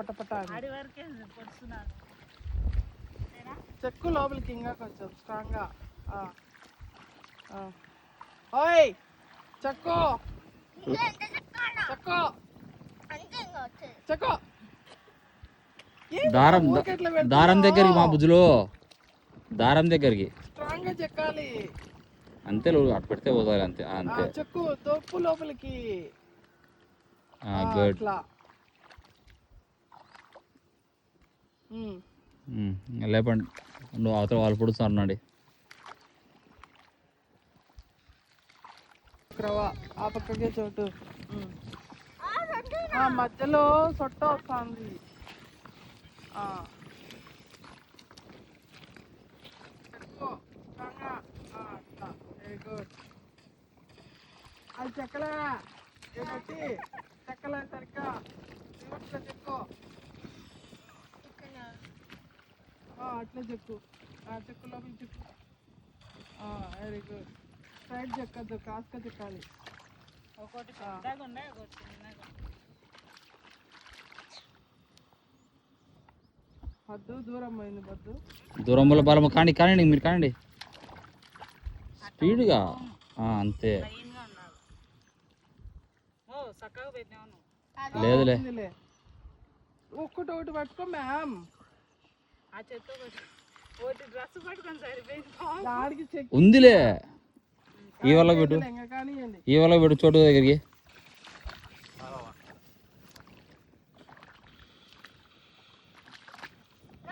పటపట చెక్కు లోపలికి ఇంకా కొంచెం స్ట్రాంగ్గా. ఓయ్ చెక్కు చెక్కు చెక్కు. దారం దగ్గరికి మా బుజ్జులు, దారం దగ్గరికి స్ట్రాంగ్ గా చెక్కాలి అంతే. అటు పెడితే పోతారు అంతే. అంతే చెక్కు తోపు లోపలికి. గుడ్. లేపండి, నువ్వు అవతల వాళ్ళు పుడుతున్నాడు. ఆ పక్కకే చోటు మధ్యలో సొట్ట వస్తుంది. Very good. అది చెక్కలే ఏమిటి చెక్కలే సరిగ్గా రివర్స్లో చెక్కు. అట్లే చెక్కు. చెక్కు లోపల చెక్కు. Very good. సైడ్ చెక్కద్దు, కాస్క చెక్కాలి. వద్దు, దూరం పోయింది వద్దు. దూరం వల్ల బలం కానీ కానీ మీరు కానండి స్పీడ్గా. అంతే. లేదులే, ఒక్కటి ఒకటి పట్టుకో మ్యామ్. ఉందిలే. ఈ వల్ల పెట్టు, ఈ వల్ల పెట్టు చోటు దగ్గరికి.